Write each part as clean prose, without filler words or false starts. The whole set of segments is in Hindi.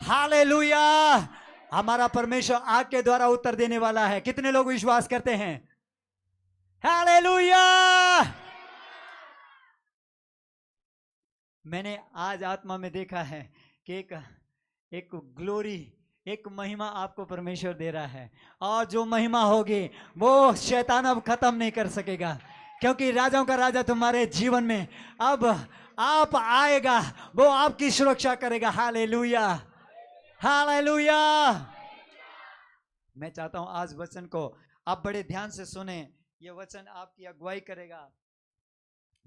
हालेलुया। हमारा परमेश्वर आग के द्वारा उत्तर देने वाला है। कितने लोग विश्वास करते हैं? हालेलुया। मैंने आज आत्मा में देखा है कि एक ग्लोरी, एक महिमा आपको परमेश्वर दे रहा है, और जो महिमा होगी वो शैतान अब खत्म नहीं कर सकेगा, क्योंकि राजाओं का राजा तुम्हारे जीवन में अब आप आएगा, वो आपकी सुरक्षा करेगा। Hallelujah, hallelujah. मैं चाहता हूं आज वचन को आप बड़े ध्यान से सुने, ये वचन आपकी अगुवाई करेगा।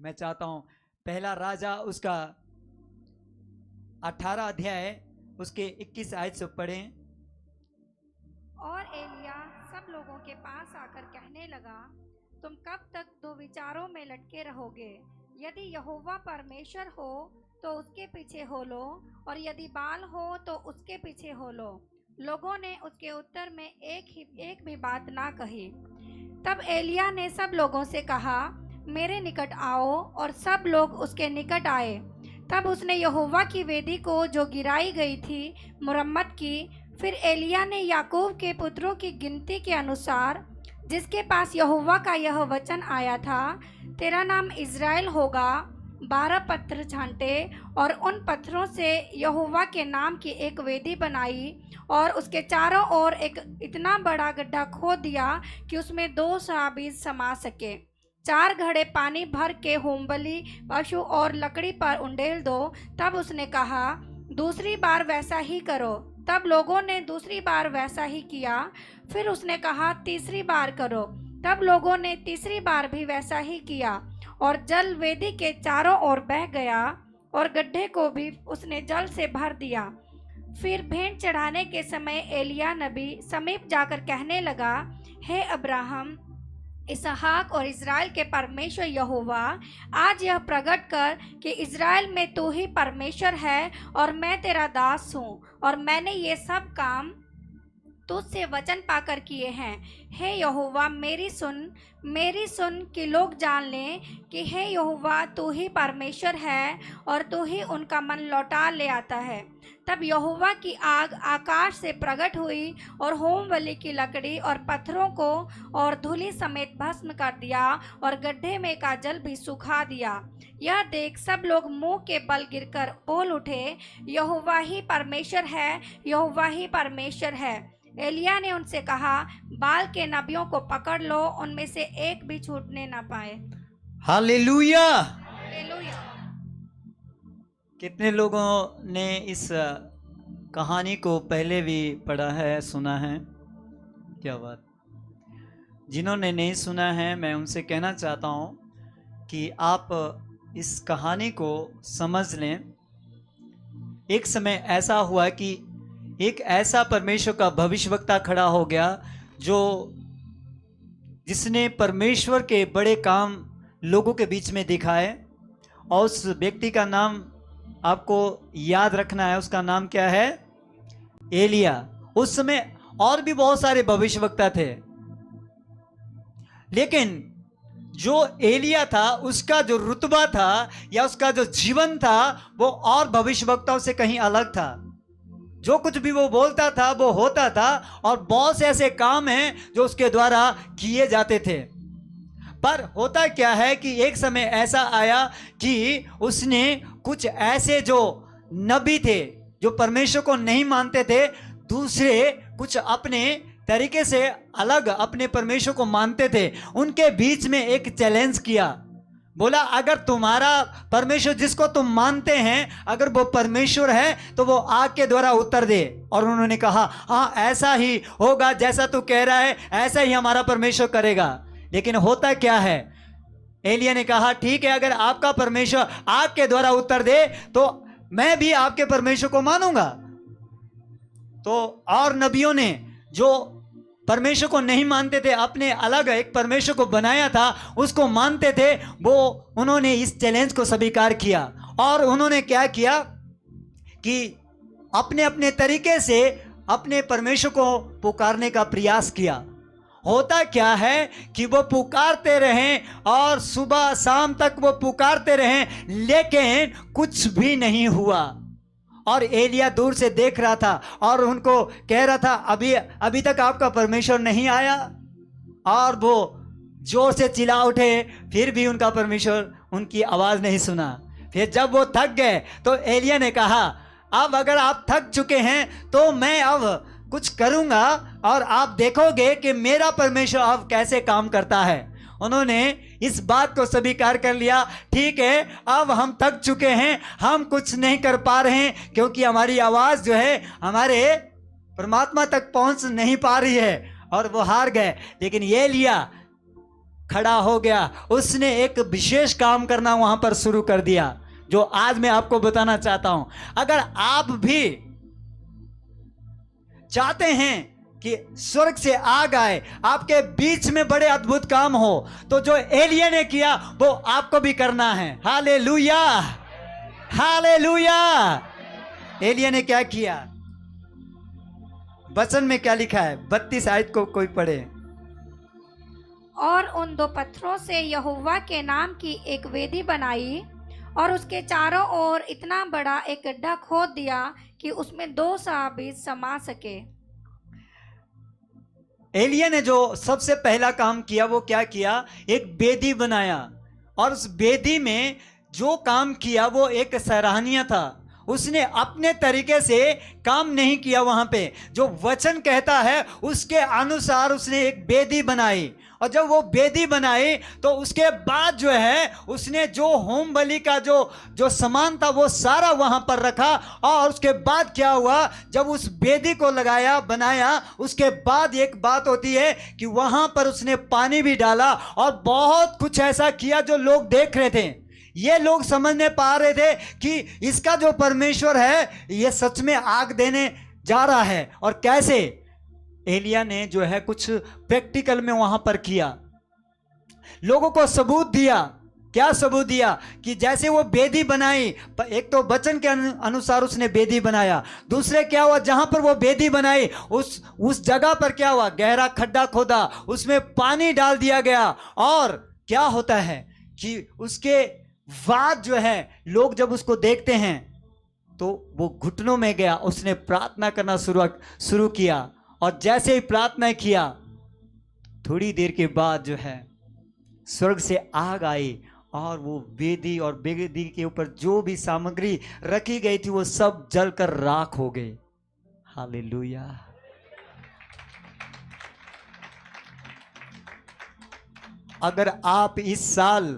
मैं चाहता हूं पहला राजा उसका 18 अध्याय उसके 21 आयत से पढ़ें। और एलिया सब लोगों के पास आकर कहने लगा, तुम कब तक दो विचारों में लटके रहोगे? यदि यहोवा परमेश्वर हो तो उसके पीछे हो लो, और यदि बाल हो तो उसके पीछे हो लो। लोगों ने उसके उत्तर में एक भी बात ना कही। तब एलिया ने सब लोगों से कहा, मेरे निकट आओ, और सब लोग उसके निकट आए। तब उसने यहोवा की वेदी को जो गिराई गई थी मुरम्मत की। फिर एलिया ने याकूब के पुत्रों की गिनती के अनुसार, जिसके पास यहोवा का यह वचन आया था, तेरा नाम इज़राइल होगा, 12 पत्थर छांटे, और उन पत्थरों से यहोवा के नाम की एक वेदी बनाई, और उसके चारों ओर एक इतना बड़ा गड्ढा खोद दिया कि उसमें 2 बीज समा सके। 4 घड़े पानी भर के होमबलि पशु और लकड़ी पर उंडेल दो। तब उसने कहा, दूसरी बार वैसा ही करो। तब लोगों ने दूसरी बार वैसा ही किया। फिर उसने कहा, तीसरी बार करो। तब लोगों ने तीसरी बार भी वैसा ही किया, और जल वेदी के चारों ओर बह गया, और गड्ढे को भी उसने जल से भर दिया। फिर भेंट चढ़ाने के समय एलिया नबी समीप जाकर कहने लगा, हे अब्राहम, इसहाक और इज़राइल के परमेश्वर यहोवा, आज यह प्रकट कर कि इज़राइल में तू ही परमेश्वर है, और मैं तेरा दास हूँ, और मैंने ये सब काम तुझसे वचन पाकर किए हैं। हे यहोवा, मेरी सुन कि लोग जान लें कि हे यहोवा, तू ही परमेश्वर है, और तू ही उनका मन लौटा ले आता है। तब यहोवा की आग आकाश से प्रकट हुई, और होमबलि की लकड़ी और पत्थरों को और धूलि समेत भस्म कर दिया, और गड्ढे में का जल भी सुखा दिया। यह देख सब लोग मुंह के बल गिरकर बोल उठे, यहोवा ही परमेश्वर है, यहोवा ही परमेश्वर है। एलिया ने उनसे कहा, बाल के नबियों को पकड़ लो, उनमें से एक भी छूटने ना पाए। हालेलुया। हालेलुया। कितने लोगों ने इस कहानी को पहले भी पढ़ा है, सुना है? क्या बात। जिन्होंने नहीं सुना है, मैं उनसे कहना चाहता हूँ कि आप इस कहानी को समझ लें। एक समय ऐसा हुआ कि एक ऐसा परमेश्वर का भविष्यवक्ता खड़ा हो गया जिसने परमेश्वर के बड़े काम लोगों के बीच में दिखाए, और उस व्यक्ति का नाम आपको याद रखना है। उसका नाम क्या है? एलिया। उस समय और भी बहुत सारे भविष्यवक्ता थे, लेकिन जो एलिया था, उसका जो रुतबा था या उसका जो जीवन था, वो और भविष्यवक्ताओं से कहीं अलग था। जो कुछ भी वो बोलता था वो होता था, और बहुत से ऐसे काम हैं जो उसके द्वारा किए जाते थे। पर होता क्या है कि एक समय ऐसा आया कि उसने कुछ ऐसे जो नबी थे, जो परमेश्वर को नहीं मानते थे, दूसरे कुछ अपने तरीके से अलग अपने परमेश्वर को मानते थे, उनके बीच में एक चैलेंज किया। बोला, अगर तुम्हारा परमेश्वर जिसको तुम मानते हैं, अगर वो परमेश्वर है तो वो आग के द्वारा उत्तर दे। और उन्होंने कहा, हाँ ऐसा ही होगा, जैसा तू कह रहा है ऐसा ही हमारा परमेश्वर करेगा। लेकिन होता क्या है, एलिया ने कहा, ठीक है, अगर आपका परमेश्वर आग के द्वारा उत्तर दे तो मैं भी आपके परमेश्वर को मानूंगा। तो और नबियों ने जो परमेश्वर को नहीं मानते थे, अपने अलग एक परमेश्वर को बनाया था, उसको मानते थे, उन्होंने इस चैलेंज को स्वीकार किया। और उन्होंने क्या किया कि अपने अपने तरीके से अपने परमेश्वर को पुकारने का प्रयास किया। होता क्या है कि वो पुकारते रहें और सुबह शाम तक वो पुकारते रहें, लेकिन कुछ भी नहीं हुआ। और एलिया दूर से देख रहा था और उनको कह रहा था, अभी तक आपका परमेश्वर नहीं आया। और वो जोर से चिल्ला उठे, फिर भी उनका परमेश्वर उनकी आवाज नहीं सुना। फिर जब वो थक गए तो एलिया ने कहा, अब अगर आप थक चुके हैं तो मैं अब कुछ करूंगा और आप देखोगे कि मेरा परमेश्वर अब कैसे काम करता है। उन्होंने इस बात को स्वीकार कर लिया, ठीक है अब हम थक चुके हैं, हम कुछ नहीं कर पा रहे हैं, क्योंकि हमारी आवाज जो है हमारे परमात्मा तक पहुंच नहीं पा रही है, और वो हार गए। लेकिन ये एलिया खड़ा हो गया, उसने एक विशेष काम करना वहां पर शुरू कर दिया, जो आज मैं आपको बताना चाहता हूं। अगर आप भी चाहते हैं कि स्वर्ग से आग आए, आपके बीच में बड़े अद्भुत काम हो, तो जो एलिया ने किया वो आपको भी करना है। Hallelujah, hallelujah. एलिया ने क्या किया? वचन में क्या लिखा है? 32 आयत को कोई पढ़े। और उन 2 पत्थरों से यहोवा के नाम की एक वेदी बनाई और उसके चारों ओर इतना बड़ा एक गड्ढा खोद दिया कि उसमें 2 साहबीज समा सके। एलिया ने जो सबसे पहला काम किया वो क्या किया? एक वेदी बनाया, और उस वेदी में जो काम किया वो एक सराहनीय था। उसने अपने तरीके से काम नहीं किया, वहां पे जो वचन कहता है उसके अनुसार उसने एक वेदी बनाई। और जब वो वेदी बनाई तो उसके बाद जो है उसने जो होम बलि का जो सामान था वो सारा वहां पर रखा। और उसके बाद क्या हुआ, जब उस वेदी को लगाया बनाया, उसके बाद एक बात होती है कि वहां पर उसने पानी भी डाला और बहुत कुछ ऐसा किया जो लोग देख रहे थे। ये लोग समझने पा रहे थे कि इसका जो परमेश्वर है ये सच में आग देने जा रहा है। और कैसे एलिया ने जो है कुछ प्रैक्टिकल में वहां पर किया, लोगों को सबूत दिया। क्या सबूत दिया? कि जैसे वो वेदी बनाई, एक तो वचन के अनुसार उसने वेदी बनाया, दूसरे क्या हुआ, जहां पर वो वेदी बनाई उस जगह पर क्या हुआ, गहरा खड्डा खोदा, उसमें पानी डाल दिया गया। और क्या होता है कि उसके बाद जो है लोग जब उसको देखते हैं तो वो घुटनों में गया, उसने प्रार्थना करना शुरू किया। और जैसे ही प्रार्थना किया, थोड़ी देर के बाद जो है स्वर्ग से आग आई और वो वेदी और वेदी के ऊपर जो भी सामग्री रखी गई थी वो सब जलकर राख हो गए। हालेलुया। अगर आप इस साल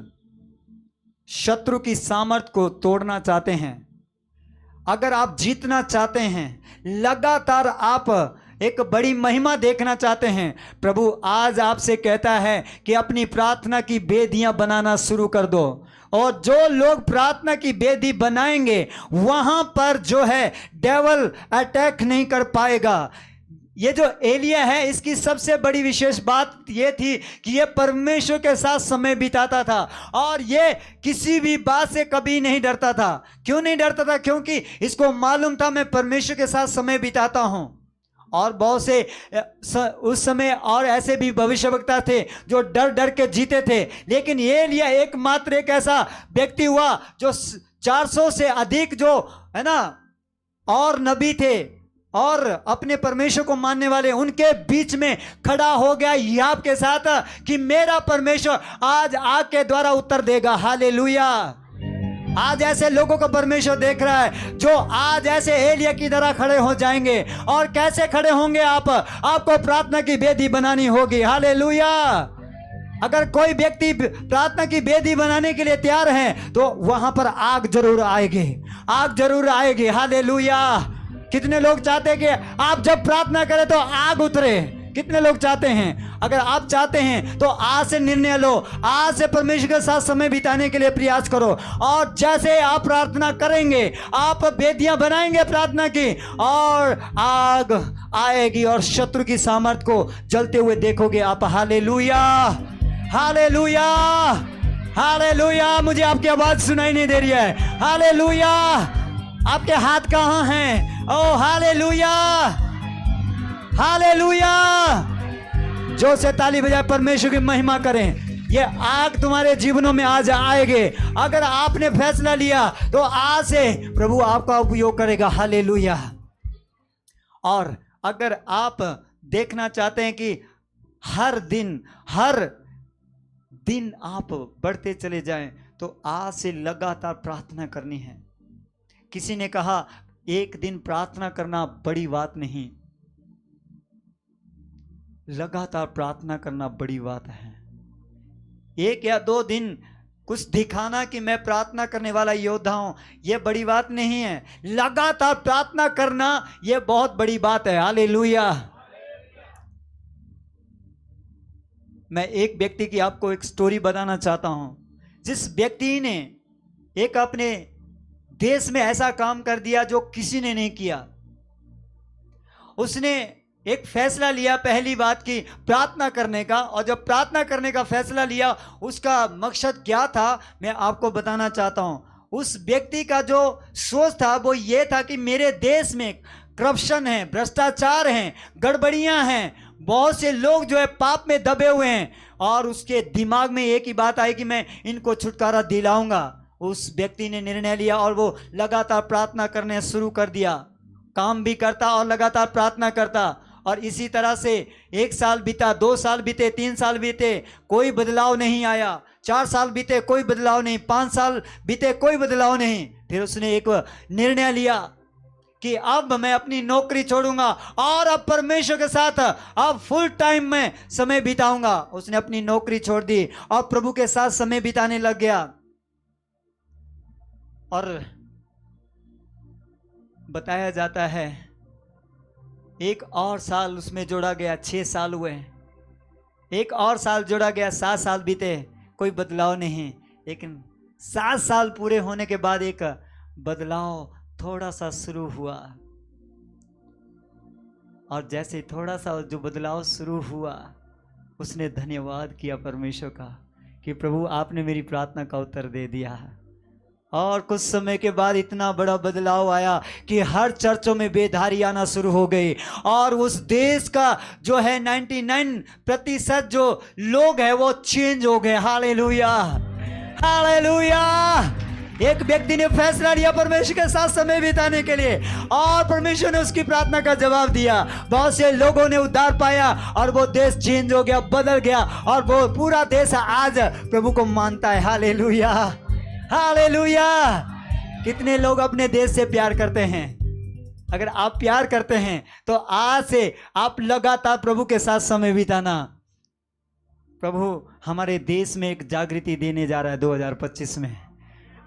शत्रु की सामर्थ को तोड़ना चाहते हैं, अगर आप जीतना चाहते हैं, लगातार आप एक बड़ी महिमा देखना चाहते हैं, प्रभु आज आपसे कहता है कि अपनी प्रार्थना की वेदियां बनाना शुरू कर दो। और जो लोग प्रार्थना की वेदी बनाएंगे वहां पर जो है डेविल अटैक नहीं कर पाएगा। ये जो एलिया है इसकी सबसे बड़ी विशेष बात ये थी कि ये परमेश्वर के साथ समय बिताता था और ये किसी भी बात से कभी नहीं डरता था। क्यों नहीं डरता था? क्योंकि इसको मालूम था मैं परमेश्वर के साथ समय बिताता हूं। और बहुत से उस समय और ऐसे भी भविष्यवक्ता थे जो डर डर के जीते थे, लेकिन ये एलिया एकमात्र एक ऐसा व्यक्ति हुआ जो 400 से अधिक जो है ना और नबी थे और अपने परमेश्वर को मानने वाले, उनके बीच में खड़ा हो गया याब के साथ कि मेरा परमेश्वर आज आग के द्वारा उत्तर देगा। हालेलुया। आज ऐसे लोगों को परमेश्वर देख रहा है जो आज ऐसे एलिया की तरह खड़े हो जाएंगे। और कैसे खड़े होंगे? आपको प्रार्थना की वेदी बनानी होगी। हालेलुया। अगर कोई व्यक्ति प्रार्थना की वेदी बनाने के लिए तैयार है तो वहां पर आग जरूर आएगी, आग जरूर आएगी। हालेलुया। कितने लोग चाहते हैं कि आप जब प्रार्थना करें तो आग उतरे? कितने लोग चाहते हैं? अगर आप चाहते हैं तो आज से निर्णय लो, आज से परमेश्वर के साथ समय बिताने के लिए प्रयास करो। और जैसे आप प्रार्थना करेंगे, आप वेदियां बनाएंगे प्रार्थना की, और आग आएगी और शत्रु की सामर्थ को जलते हुए देखोगे आप। Hallelujah, hallelujah, hallelujah. मुझे आपकी आवाज सुनाई नहीं दे रही है। हालेलुया। आपके हाथ कहां हैं? ओ हालेलुया, हालेलुया। जो से ताली बजाए परमेश्वर की महिमा करें। ये आग तुम्हारे जीवनों में आज आएंगे। अगर आपने फैसला लिया तो आज से प्रभु आपका उपयोग करेगा। हालेलुया। और अगर आप देखना चाहते हैं कि हर दिन आप बढ़ते चले जाएं, तो आज से लगातार प्रार्थना करनी है। किसी ने कहा एक दिन प्रार्थना करना बड़ी बात नहीं, लगातार प्रार्थना करना बड़ी बात है। एक या 2 दिन कुछ दिखाना कि मैं प्रार्थना करने वाला योद्धा हूं, यह बड़ी बात नहीं है। लगातार प्रार्थना करना यह बहुत बड़ी बात है। हालेलुया। मैं एक व्यक्ति की आपको एक स्टोरी बताना चाहता हूं, जिस व्यक्ति ने एक अपने देश में ऐसा काम कर दिया जो किसी ने नहीं किया। उसने एक फैसला लिया पहली बात की प्रार्थना करने का, और जब प्रार्थना करने का फैसला लिया उसका मकसद क्या था मैं आपको बताना चाहता हूं। उस व्यक्ति का जो सोच था वो ये था कि मेरे देश में करप्शन है, भ्रष्टाचार है, गड़बड़ियां हैं, बहुत से लोग जो है पाप में दबे हुए हैं, और उसके दिमाग में एक ही बात आई कि मैं इनको छुटकारा दिलाऊंगा। उस व्यक्ति ने निर्णय लिया और वो लगातार प्रार्थना करने शुरू कर दिया। काम भी करता और लगातार प्रार्थना करता, और इसी तरह से 1 साल बीता, 2 साल बीते, 3 साल बीते, कोई बदलाव नहीं आया। 4 साल बीते, कोई बदलाव नहीं। 5 साल बीते, कोई बदलाव नहीं। फिर उसने एक निर्णय लिया कि अब मैं अपनी नौकरी छोड़ूंगा और अब परमेश्वर के साथ अब फुल टाइम में समय बिताऊंगा। उसने अपनी नौकरी छोड़ दी और प्रभु के साथ समय बिताने लग गया। और बताया जाता है 1 और साल उसमें जोड़ा गया, 6 साल हुए। 1 और साल जोड़ा गया, 7 साल बीते, कोई बदलाव नहीं। लेकिन 7 साल पूरे होने के बाद एक बदलाव थोड़ा सा शुरू हुआ, और जैसे थोड़ा सा जो बदलाव शुरू हुआ उसने धन्यवाद किया परमेश्वर का कि प्रभु आपने मेरी प्रार्थना का उत्तर दे दिया। और कुछ समय के बाद इतना बड़ा बदलाव आया कि हर चर्चों में बेदारी आना शुरू हो गई, और उस देश का जो है 99% जो लोग हैं वो चेंज हो गए। Hallelujah, hallelujah. एक व्यक्ति ने फैसला लिया परमेश्वर के साथ समय बिताने के लिए, और परमेश्वर ने उसकी प्रार्थना का जवाब दिया। बहुत से लोगों ने उद्धार पाया और वो देश चेंज हो गया, बदल गया, और वो पूरा देश आज प्रभु को मानता है। Hallelujah, hallelujah. कितने लोग अपने देश से प्यार करते हैं? अगर आप प्यार करते हैं तो आज से आप लगातार प्रभु के साथ समय बिताना। प्रभु हमारे देश में एक जागृति देने जा रहा है 2025 में।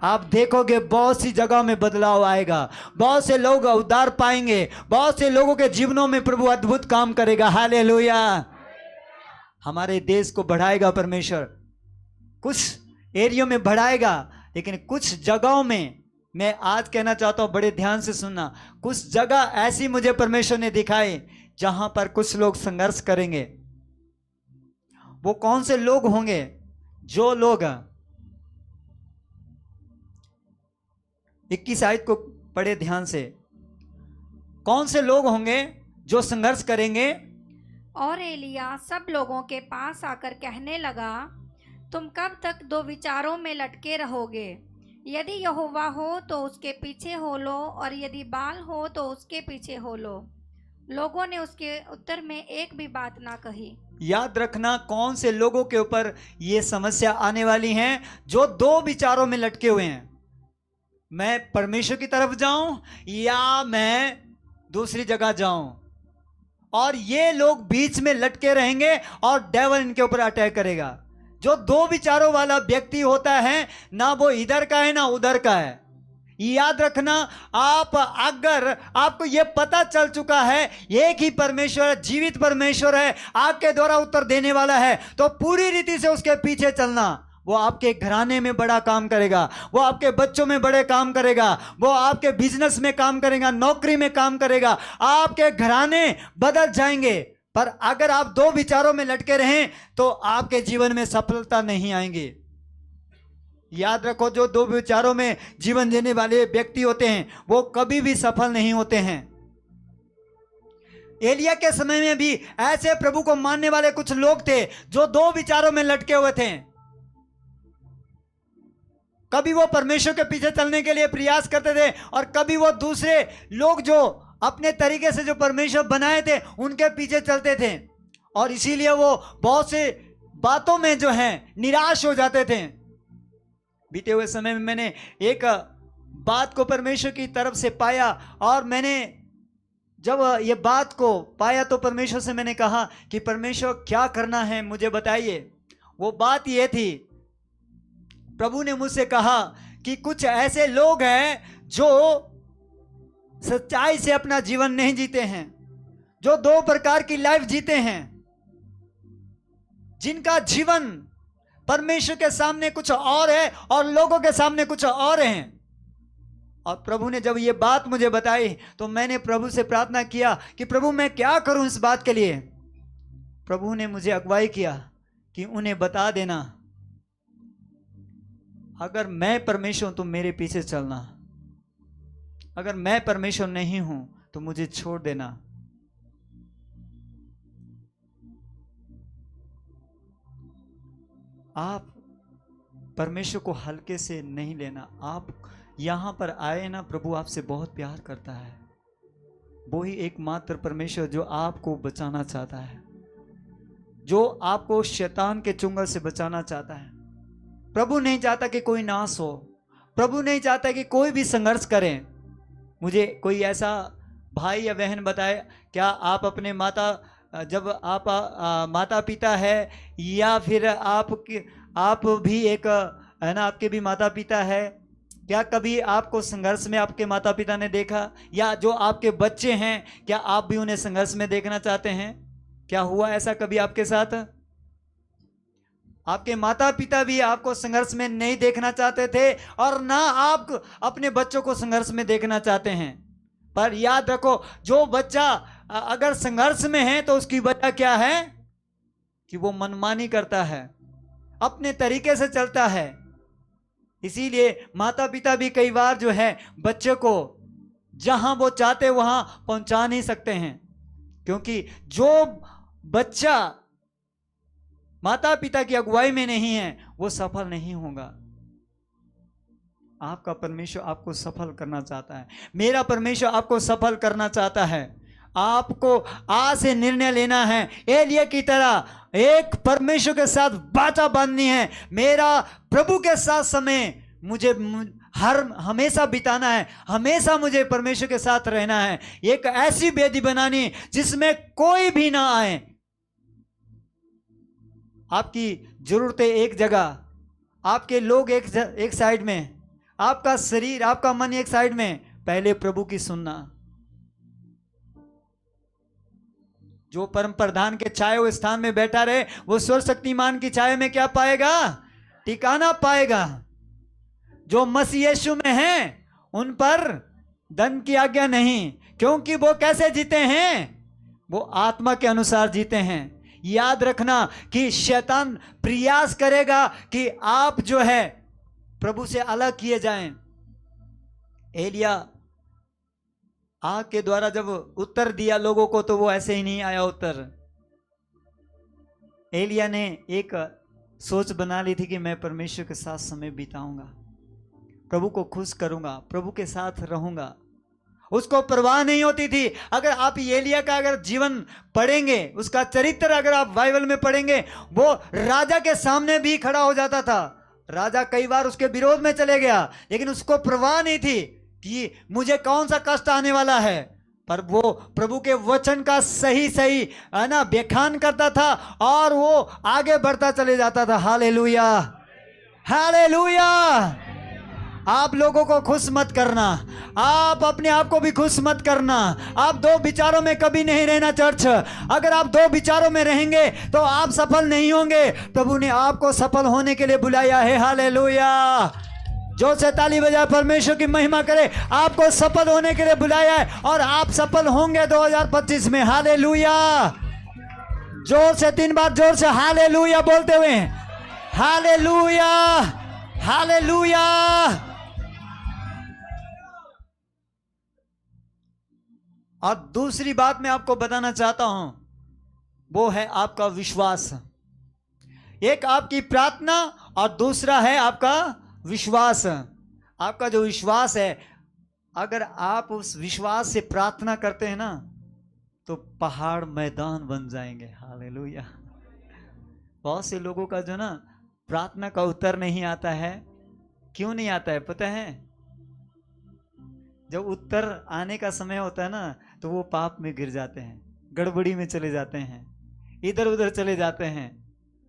आप देखोगे बहुत सी जगह में बदलाव आएगा, बहुत से लोग उद्धार पाएंगे, बहुत से लोगों के जीवनों में प्रभु अद्भुत काम करेगा। हालेलुया। हमारे देश को बढ़ाएगा परमेश्वर, कुछ एरियो में बढ़ाएगा, लेकिन कुछ जगहों में मैं आज कहना चाहता हूं, बड़े ध्यान से सुनना, कुछ जगह ऐसी मुझे परमेश्वर ने दिखाई जहां पर कुछ लोग संघर्ष करेंगे। वो कौन से लोग होंगे? जो लोग 21 आयत को पढ़े ध्यान से। कौन से लोग होंगे जो संघर्ष करेंगे? और एलिया सब लोगों के पास आकर कहने लगा, तुम कब तक 2 विचारों में लटके रहोगे? यदि यहोवा हो तो उसके पीछे हो लो, और यदि बाल हो तो उसके पीछे हो लो। लोगों ने उसके उत्तर में एक भी बात ना कही। याद रखना कौन से लोगों के ऊपर ये समस्या आने वाली है, जो 2 विचारों में लटके हुए हैं। मैं परमेश्वर की तरफ जाऊं या मैं दूसरी जगह जाऊं, और ये लोग बीच में लटके रहेंगे और डेविल इनके ऊपर अटैक करेगा। जो 2 विचारों वाला व्यक्ति होता है, ना वो इधर का है ना उधर का है। याद रखना, आप अगर आपको ये पता चल चुका है एक ही परमेश्वर है, जीवित परमेश्वर है, आपके द्वारा उत्तर देने वाला है, तो पूरी रीति से उसके पीछे चलना। वो आपके घराने में बड़ा काम करेगा, वो आपके बच्चों में बड़े काम करेगा, वो आपके बिजनेस में काम करेगा, नौकरी में काम करेगा, आपके घराने बदल जाएंगे। पर अगर आप 2 विचारों में लटके रहें तो आपके जीवन में सफलता नहीं आएंगी। याद रखो, जो 2 विचारों में जीवन जीने वाले व्यक्ति होते हैं वो कभी भी सफल नहीं होते हैं। एलिया के समय में भी ऐसे प्रभु को मानने वाले कुछ लोग थे जो 2 विचारों में लटके हुए थे। कभी वो परमेश्वर के पीछे चलने के लिए प्रयास करते थे और कभी वो दूसरे लोग जो अपने तरीके से जो परमेश्वर बनाए थे उनके पीछे चलते थे, और इसीलिए वो बहुत से बातों में जो है निराश हो जाते थे। बीते हुए समय में मैंने एक बात को परमेश्वर की तरफ से पाया, और मैंने जब ये बात को पाया तो परमेश्वर से मैंने कहा कि परमेश्वर क्या करना है मुझे बताइए। वो बात ये थी, प्रभु ने मुझसे कहा कि कुछ ऐसे लोग हैं जो सच्चाई से अपना जीवन नहीं जीते हैं, जो दो प्रकार की लाइफ जीते हैं, जिनका जीवन परमेश्वर के सामने कुछ और है और लोगों के सामने कुछ और है। और प्रभु ने जब ये बात मुझे बताई तो मैंने प्रभु से प्रार्थना किया कि प्रभु मैं क्या करूं इस बात के लिए। प्रभु ने मुझे अगुवाई किया कि उन्हें बता देना, अगर मैं परमेश्वर हूं तो मेरे पीछे चलना, अगर मैं परमेश्वर नहीं हूं तो मुझे छोड़ देना। आप परमेश्वर को हल्के से नहीं लेना। आप यहां पर आए ना, प्रभु आपसे बहुत प्यार करता है। वो ही एकमात्र परमेश्वर जो आपको बचाना चाहता है, जो आपको शैतान के चुंगल से बचाना चाहता है। प्रभु नहीं चाहता कि कोई नाश हो, प्रभु नहीं चाहता कि कोई भी संघर्ष करे। मुझे कोई ऐसा भाई या बहन बताए, क्या आप अपने जब आप माता पिता है या फिर आप भी एक है ना, आपके भी माता पिता है, क्या कभी आपको संघर्ष में आपके माता पिता ने देखा? या जो आपके बच्चे हैं, क्या आप भी उन्हें संघर्ष में देखना चाहते हैं? क्या हुआ ऐसा कभी आपके साथ? आपके माता पिता भी आपको संघर्ष में नहीं देखना चाहते थे और ना आप अपने बच्चों को संघर्ष में देखना चाहते हैं। पर याद रखो, जो बच्चा अगर संघर्ष में है तो उसकी वजह क्या है? कि वो मनमानी करता है, अपने तरीके से चलता है। इसीलिए माता पिता भी कई बार जो है बच्चे को जहां वो चाहते वहां पहुंचा नहीं सकते हैं, क्योंकि जो बच्चा माता पिता की अगुवाई में नहीं है वो सफल नहीं होगा। आपका परमेश्वर आपको सफल करना चाहता है, मेरा परमेश्वर आपको सफल करना चाहता है। आपको आज से निर्णय लेना है, एलिया की तरह एक परमेश्वर के साथ वाचा बांधनी है। मेरा प्रभु के साथ समय मुझे हमेशा बिताना है, हमेशा मुझे परमेश्वर के साथ रहना है। एक ऐसी वेदी बनानी जिसमें कोई भी ना आए। आपकी जरूरतें एक जगह, आपके लोग एक साइड में, आपका शरीर आपका मन एक साइड में। पहले प्रभु की सुनना। जो परम प्रधान के छाए हुए स्थान में बैठा रहे वो सर्वशक्तिमान की छाया में क्या पाएगा? ठिकाना पाएगा। जो मसीह यीशु में हैं उन पर धन की आज्ञा नहीं, क्योंकि वो कैसे जीते हैं? वो आत्मा के अनुसार जीते हैं। याद रखना कि शैतान प्रयास करेगा कि आप जो है प्रभु से अलग किए जाएं। एलिया आग के द्वारा जब उत्तर दिया लोगों को तो वो ऐसे ही नहीं आया उत्तर। एलिया ने एक सोच बना ली थी कि मैं परमेश्वर के साथ समय बिताऊंगा, प्रभु को खुश करूंगा, प्रभु के साथ रहूंगा। उसको परवाह नहीं होती थी। अगर आप एलिया का अगर जीवन पढ़ेंगे, उसका चरित्र अगर आप बाइबल में पढ़ेंगे, वो राजा के सामने भी खड़ा हो जाता था। राजा कई बार उसके विरोध में चले गया, लेकिन उसको परवाह नहीं थी कि मुझे कौन सा कष्ट आने वाला है। पर वो प्रभु के वचन का सही है ना व्याख्यान करता था और वो आगे बढ़ता चले जाता था। Hallelujah, hallelujah. आप लोगों को खुश मत करना, आप अपने आप को भी खुश मत करना। आप दो विचारों में कभी नहीं रहना चर्च। अगर आप दो विचारों में रहेंगे तो आप सफल नहीं होंगे। प्रभु ने आपको सफल होने के लिए बुलाया है। हालेलुया। जोर से ताली बजाए परमेश्वर की महिमा करे। आपको सफल होने के लिए बुलाया है और आप सफल होंगे 2025 में। हालेलुया। जोर से 3 बार जोर से हालेलुया बोलते हुए, हालेलुया, हालेलुया। और दूसरी बात मैं आपको बताना चाहता हूं, वो है आपका विश्वास। एक आपकी प्रार्थना और दूसरा है आपका विश्वास, आपका जो विश्वास है, अगर आप उस विश्वास से प्रार्थना करते हैं ना तो पहाड़ मैदान बन जाएंगे। हालेलुया। बहुत से लोगों का जो ना प्रार्थना का उत्तर नहीं आता है। क्यों नहीं आता है पता है? जब उत्तर आने का समय होता है ना तो वो पाप में गिर जाते हैं, गड़बड़ी में चले जाते हैं, इधर उधर चले जाते हैं।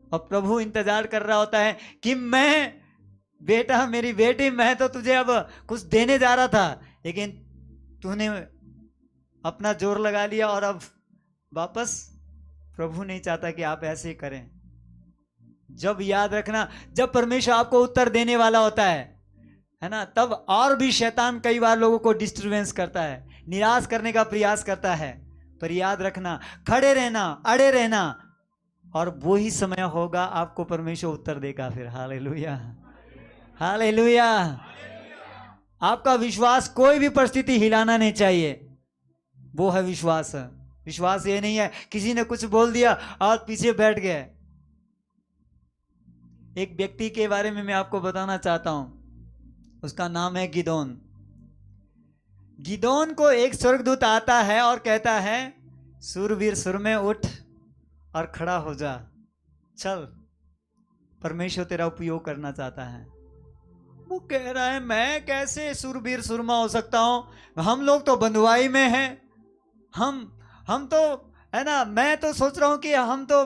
और प्रभु इंतजार कर रहा होता है कि मैं, बेटा मेरी बेटी, मैं तो तुझे अब कुछ देने जा रहा था, लेकिन तूने अपना जोर लगा लिया और अब वापस। प्रभु नहीं चाहता कि आप ऐसे ही करें। जब, याद रखना, जब परमेश्वर आपको उत्तर देने वाला होता है ना, तब और भी शैतान कई बार लोगों को डिस्टर्बेंस करता है, निराश करने का प्रयास करता है। पर याद रखना, खड़े रहना, अड़े रहना, और वो ही समय होगा आपको परमेश्वर उत्तर देगा फिर। Hallelujah, hallelujah. आपका विश्वास कोई भी परिस्थिति हिलाना नहीं चाहिए, वो है विश्वास। विश्वास ये नहीं है किसी ने कुछ बोल दिया और पीछे बैठ गए। एक व्यक्ति के बारे में मैं आपको बताना चाहता हूं, उसका नाम है गिदोन। गिदोन को एक स्वर्गदूत आता है और कहता है, सूरवीर सुर में उठ और खड़ा हो जा, चल, परमेश्वर तेरा उपयोग करना चाहता है। वो कह रहा है, मैं कैसे सूरवीर सुरमा हो सकता हूं, हम लोग तो बंधुआई में हैं, हम तो, है ना, मैं तो सोच रहा हूं कि हम तो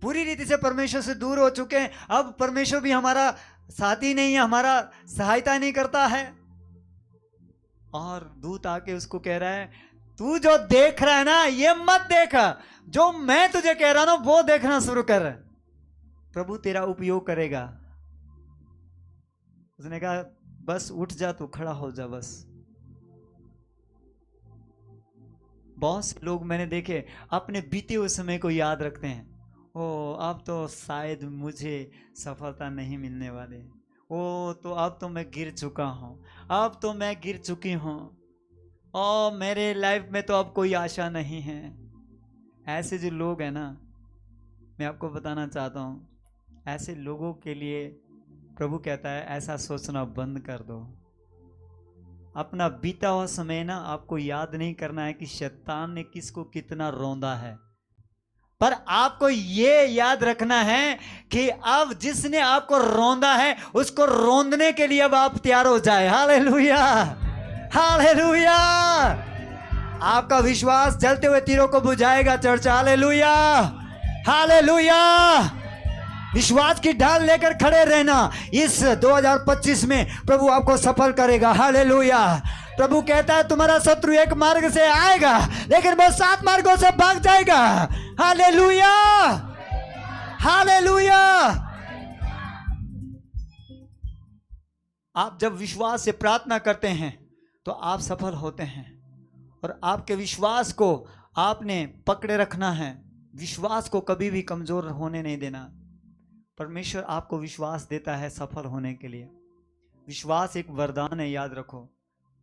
पूरी रीति से परमेश्वर से दूर हो चुके हैं, अब परमेश्वर भी हमारा साथी नहीं है, हमारा सहायता नहीं करता है। और दूत आके उसको कह रहा है, तू जो देख रहा है ना ये मत देख, जो मैं तुझे कह रहा हूं वो देखना शुरू कर, प्रभु तेरा उपयोग करेगा। उसने कहा, बस उठ जा, तू खड़ा हो जा बस। बहुत से लोग मैंने देखे अपने बीते हुए समय को याद रखते हैं, ओ अब तो शायद मुझे सफलता नहीं मिलने वाली, ओ तो अब तो मैं गिर चुका हूं, अब तो मैं गिर चुकी हूं, और मेरे लाइफ में तो अब कोई आशा नहीं है। ऐसे जो लोग हैं ना, मैं आपको बताना चाहता हूं, ऐसे लोगों के लिए प्रभु कहता है, ऐसा सोचना बंद कर दो। अपना बीता हुआ समय ना आपको याद नहीं करना है कि शैतान ने किसको कितना रौंदा है, पर आपको ये याद रखना है कि अब जिसने आपको रौंदा है उसको रौंदने के लिए अब आप तैयार हो जाए। Hallelujah, hallelujah. आपका विश्वास जलते हुए तीरों को बुझाएगा चर्च। Hallelujah, hallelujah. विश्वास की ढाल लेकर खड़े रहना। इस 2025 में प्रभु आपको सफल करेगा। हालेलुया। प्रभु कहता है, तुम्हारा शत्रु एक मार्ग से आएगा लेकिन वो 7 मार्गों से भाग जाएगा। Hallelujah, hallelujah. आप जब विश्वास से प्रार्थना करते हैं तो आप सफल होते हैं, और आपके विश्वास को आपने पकड़े रखना है। विश्वास को कभी भी कमजोर होने नहीं देना। परमेश्वर आपको विश्वास देता है सफल होने के लिए। विश्वास एक वरदान है, याद रखो।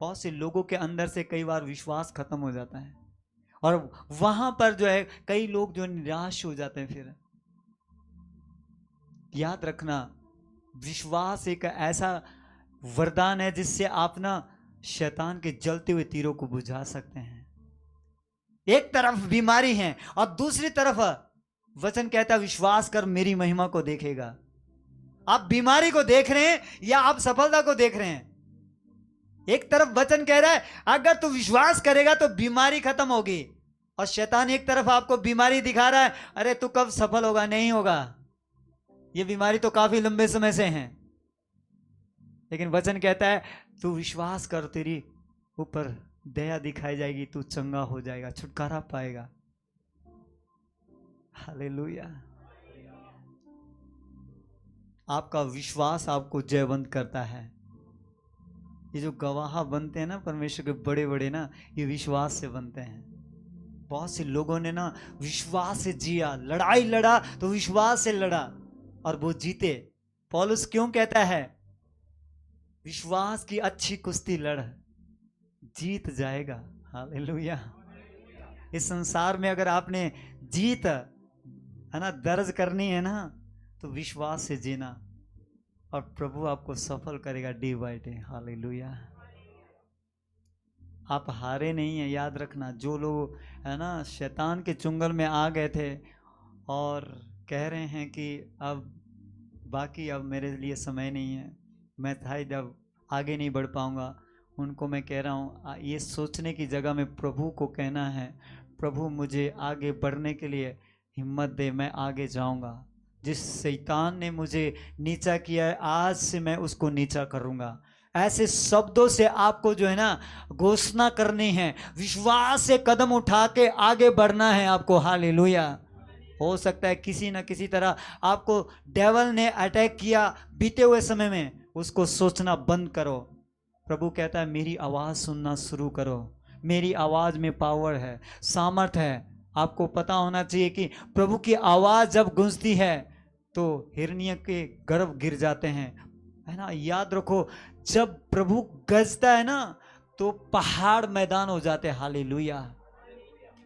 बहुत से लोगों के अंदर से कई बार विश्वास खत्म हो जाता है, और वहां पर जो है कई लोग जो निराश हो जाते हैं। फिर याद रखना, विश्वास एक ऐसा वरदान है जिससे आप ना शैतान के जलते हुए तीरों को बुझा सकते हैं। एक तरफ बीमारी है और दूसरी तरफ वचन कहता, विश्वास कर मेरी महिमा को देखेगा। आप बीमारी को देख रहे हैं या आप सफलता को देख रहे हैं? एक तरफ वचन कह रहा है, अगर तू विश्वास करेगा तो बीमारी खत्म होगी, और शैतान एक तरफ आपको बीमारी दिखा रहा है, अरे तू कब सफल होगा, नहीं होगा, ये बीमारी तो काफी लंबे समय से है। लेकिन वचन कहता है, तू विश्वास कर, तेरी ऊपर दया दिखाई जाएगी, तू चंगा हो जाएगा, छुटकारा पाएगा। हालेलुया। आपका विश्वास आपको जयवंत करता है। ये जो गवाह बनते हैं ना परमेश्वर के बड़े बड़े ना, ये विश्वास से बनते हैं। बहुत से लोगों ने ना विश्वास से जिया, लड़ाई लड़ा तो विश्वास से लड़ा और वो जीते। पौलुस क्यों कहता है, विश्वास की अच्छी कुश्ती लड़, जीत जाएगा। हालेलुया। इस संसार में अगर आपने जीत, है ना, दर्ज करनी है ना, तो विश्वास से जीना। और प्रभु आपको सफल करेगा डे बाय डे। हालेलुया। आप हारे नहीं हैं, याद रखना। जो लोग है ना शैतान के चुंगल में आ गए थे और कह रहे हैं कि अब बाकी अब मेरे लिए समय नहीं है, मैं शायद अब आगे नहीं बढ़ पाऊंगा, उनको मैं कह रहा हूँ ये सोचने की जगह में प्रभु को कहना है, प्रभु मुझे आगे बढ़ने के लिए हिम्मत दे, मैं आगे जाऊंगा। जिस शैतान ने मुझे नीचा किया है आज से मैं उसको नीचा करूंगा। ऐसे शब्दों से आपको जो है ना घोषणा करनी है, विश्वास से कदम उठा के आगे बढ़ना है आपको। हालेलुया। हो सकता है किसी न किसी तरह आपको डेविल ने अटैक किया बीते हुए समय में, उसको सोचना बंद करो। प्रभु कहता है मेरी आवाज़ सुनना शुरू करो, मेरी आवाज़ में पावर है, सामर्थ है। आपको पता होना चाहिए कि प्रभु की आवाज़ जब गूंजती है तो हिरनियों के गर्भ गिर जाते हैं, है ना। याद रखो जब प्रभु गरजता है ना तो पहाड़ मैदान हो जाते हैं। हालेलुया।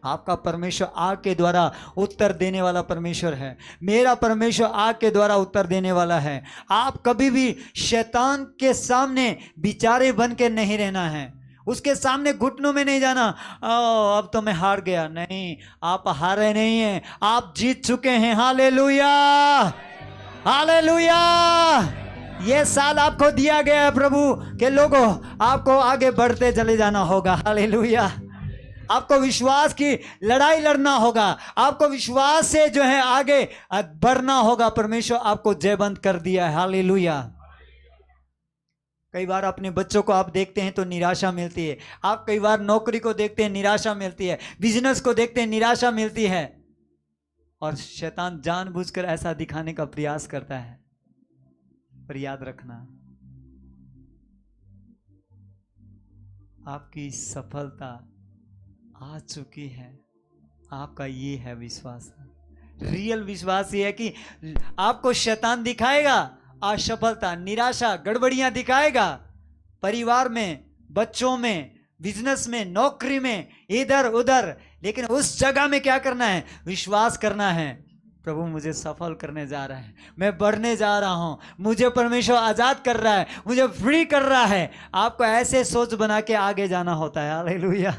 आपका परमेश्वर आग के द्वारा उत्तर देने वाला परमेश्वर है। मेरा परमेश्वर आग के द्वारा उत्तर देने वाला है। आप कभी भी शैतान के सामने बिचारे बन के नहीं रहना है, उसके सामने घुटनों में नहीं जाना, अब तो मैं हार गया। नहीं, आप हारे नहीं हैं, आप जीत चुके हैं। हालेलुया। हालेलुया। ये साल आपको दिया गया है प्रभु के लोगों, आपको आगे बढ़ते चले जाना होगा। हालेलुया। आपको विश्वास की लड़ाई लड़ना होगा, आपको विश्वास से जो है आगे बढ़ना होगा। परमेश्वर आपको जयवंत कर दिया है। हालेलुया। कई बार अपने बच्चों को आप देखते हैं तो निराशा मिलती है, आप कई बार नौकरी को देखते हैं निराशा मिलती है, बिजनेस को देखते हैं निराशा मिलती है, और शैतान जानबूझकर ऐसा दिखाने का प्रयास करता है। पर याद रखना आपकी सफलता आ चुकी है, आपका ये है विश्वास। रियल विश्वास ये है कि आपको शैतान दिखाएगा असफलता, निराशा, गड़बड़ियां दिखाएगा, परिवार में, बच्चों में, बिजनेस में, नौकरी में, इधर उधर, लेकिन उस जगह में क्या करना है? विश्वास करना है। प्रभु मुझे सफल करने जा रहा है, मैं बढ़ने जा रहा हूं, मुझे परमेश्वर आजाद कर रहा है, मुझे फ्री कर रहा है। आपको ऐसे सोच बना के आगे जाना होता है। हालेलुया।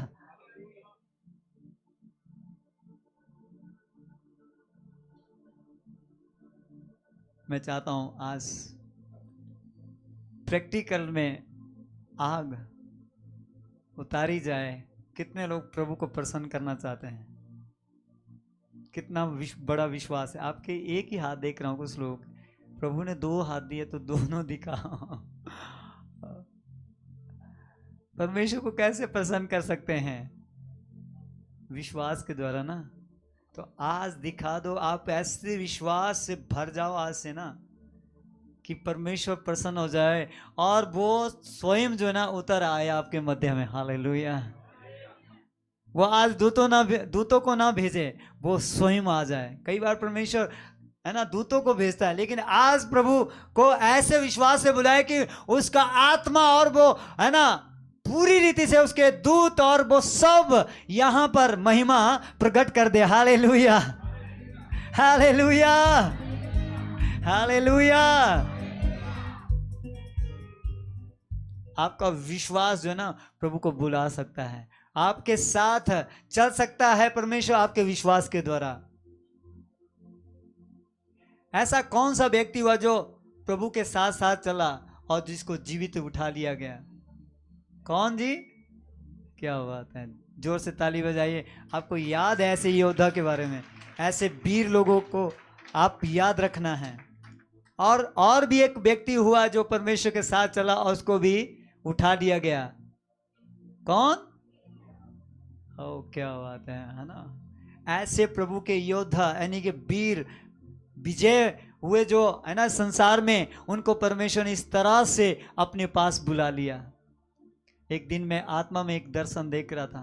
मैं चाहता हूं आज प्रैक्टिकल में आग उतारी जाए। कितने लोग प्रभु को प्रसन्न करना चाहते हैं? कितना बड़ा विश्वास है। आपके एक ही हाथ देख रहा हूं, कुछ लोग प्रभु ने 2 हाथ दिए तो दोनों दिखा। परमेश्वर को कैसे प्रसन्न कर सकते हैं? विश्वास के द्वारा ना। तो आज दिखा दो, आप ऐसे विश्वास से भर जाओ आज से ना कि परमेश्वर प्रसन्न हो जाए और वो स्वयं जो है ना उतर आए आपके मध्य में। हालेलुया। वो आज दूतों को ना भेजे, वो स्वयं आ जाए। कई बार परमेश्वर है ना दूतों को भेजता है, लेकिन आज प्रभु को ऐसे विश्वास से बुलाए कि उसका आत्मा और वो है ना पूरी रीति से उसके दूत और वो सब यहां पर महिमा प्रकट कर दे। हालेलुया। हालेलुया। हालेलुया। आपका विश्वास जो है ना प्रभु को बुला सकता है, आपके साथ चल सकता है परमेश्वर आपके विश्वास के द्वारा। ऐसा कौन सा व्यक्ति हुआ जो प्रभु के साथ साथ चला और जिसको जीवित उठा लिया गया? कौन जी? क्या बात है, जोर से ताली बजाइए। आपको याद है ऐसे योद्धा के बारे में, ऐसे वीर लोगों को आप याद रखना है। और भी एक व्यक्ति हुआ जो परमेश्वर के साथ चला और उसको भी उठा लिया गया। कौन? ओ क्या बात है ना। ऐसे प्रभु के योद्धा यानी कि वीर विजय हुए जो है ना संसार में, उनको परमेश्वर ने इस तरह से अपने पास बुला लिया। एक दिन मैं आत्मा में एक दर्शन देख रहा था,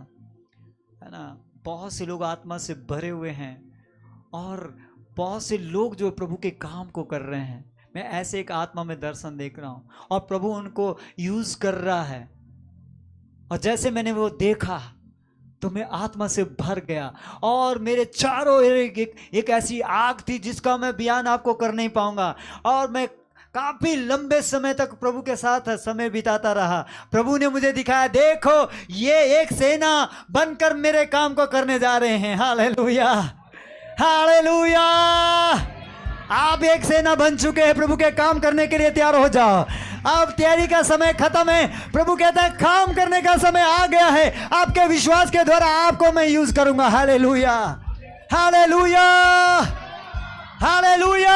है ना। बहुत से लोग आत्मा से भरे हुए हैं और बहुत से लोग जो प्रभु के काम को कर रहे हैं। मैं ऐसे एक आत्मा में दर्शन देख रहा हूं और प्रभु उनको यूज कर रहा है। और जैसे मैंने वो देखा तो मैं आत्मा से भर गया और मेरे चारों एक ऐसी आग थी जिसका मैं बयान आपको कर नहीं पाऊंगा। और मैं काफी लंबे समय तक प्रभु के साथ समय बिताता रहा। प्रभु ने मुझे दिखाया, देखो ये एक सेना बनकर मेरे काम को करने जा रहे हैं। Hallelujah, hallelujah. आप एक सेना बन चुके हैं, प्रभु के काम करने के लिए तैयार हो जाओ। अब तैयारी का समय खत्म है। प्रभु कहता है काम करने का समय आ गया है। आपके विश्वास के द्वारा आपको मैं यूज करूंगा। Hallelujah, hallelujah, hallelujah.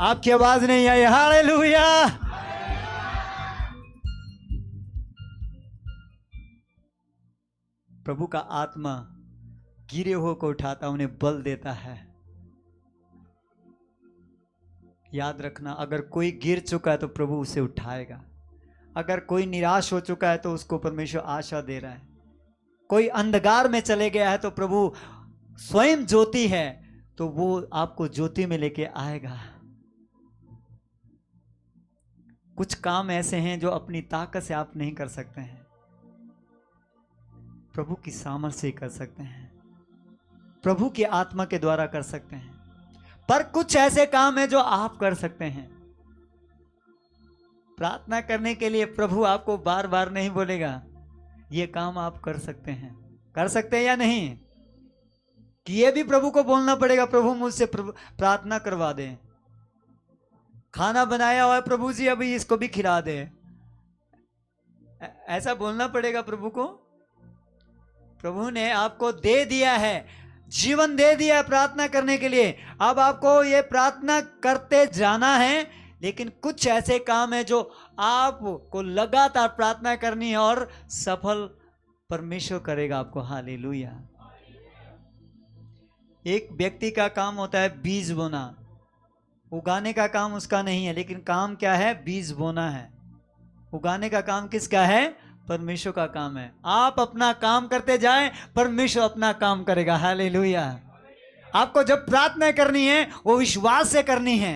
आपकी आवाज नहीं आई। हालेलुया। प्रभु का आत्मा गिरे हुए को उठाता, उन्हें बल देता है। याद रखना, अगर कोई गिर चुका है तो प्रभु उसे उठाएगा। अगर कोई निराश हो चुका है तो उसको परमेश्वर आशा दे रहा है। कोई अंधकार में चले गया है तो प्रभु स्वयं ज्योति है, तो वो आपको ज्योति में लेके आएगा। कुछ काम ऐसे हैं जो अपनी ताकत से आप नहीं कर सकते हैं, प्रभु की सामर्थ्य से कर सकते हैं, प्रभु की आत्मा के द्वारा कर सकते हैं। पर कुछ ऐसे काम है जो आप कर सकते हैं। प्रार्थना करने के लिए प्रभु आपको बार बार नहीं बोलेगा, ये काम आप कर सकते हैं। कर सकते हैं या नहीं, कि ये भी प्रभु को बोलना पड़ेगा, प्रभु मुझसे प्रार्थना करवा दें। खाना बनाया हुआ है, प्रभु जी अभी इसको भी खिला दें। ऐसा बोलना पड़ेगा प्रभु को। प्रभु ने आपको दे दिया है, जीवन दे दिया है प्रार्थना करने के लिए। अब आपको ये प्रार्थना करते जाना है, लेकिन कुछ ऐसे काम है जो आपको लगातार प्रार्थना करनी है और सफल परमेश्वर करेगा आपको। हालेलुया। एक व्यक्ति का काम होता है बीज बोना, उगाने का काम उसका नहीं है, लेकिन काम क्या है? बीज बोना है। उगाने का काम किसका है? परमेश्वर का काम है। आप अपना काम करते जाएं, परमेश्वर अपना काम करेगा। हालेलुया। आपको जब प्रार्थना करनी है वो विश्वास से करनी है।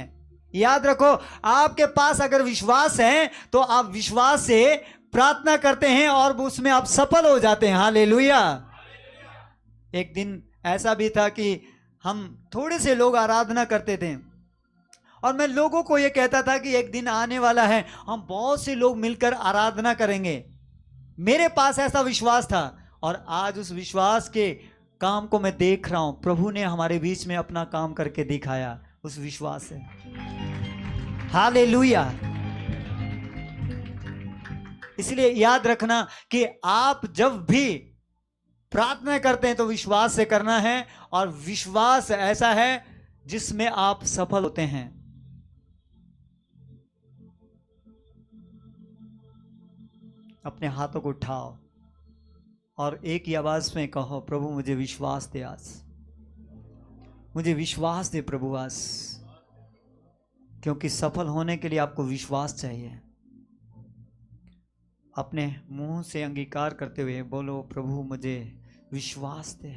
याद रखो, आपके पास अगर विश्वास है तो आप विश्वास से प्रार्थना करते हैं और उसमें आप सफल हो जाते हैं। हालेलुया। एक दिन ऐसा भी था कि हम थोड़े से लोग आराधना करते थे और मैं लोगों को यह कहता था कि एक दिन आने वाला है, हम बहुत से लोग मिलकर आराधना करेंगे। मेरे पास ऐसा विश्वास था और आज उस विश्वास के काम को मैं देख रहा हूं। प्रभु ने हमारे बीच में अपना काम करके दिखाया उस विश्वास से। हालेलुया। इसलिए याद रखना कि आप जब भी प्रार्थना करते हैं तो विश्वास से करना है, और विश्वास ऐसा है जिसमें आप सफल होते हैं। अपने हाथों को उठाओ और एक ही आवाज में कहो, प्रभु मुझे विश्वास दे, आज मुझे विश्वास दे प्रभु आज। क्योंकि सफल होने के लिए आपको विश्वास चाहिए। अपने मुंह से अंगीकार करते हुए बोलो, प्रभु मुझे विश्वास दे।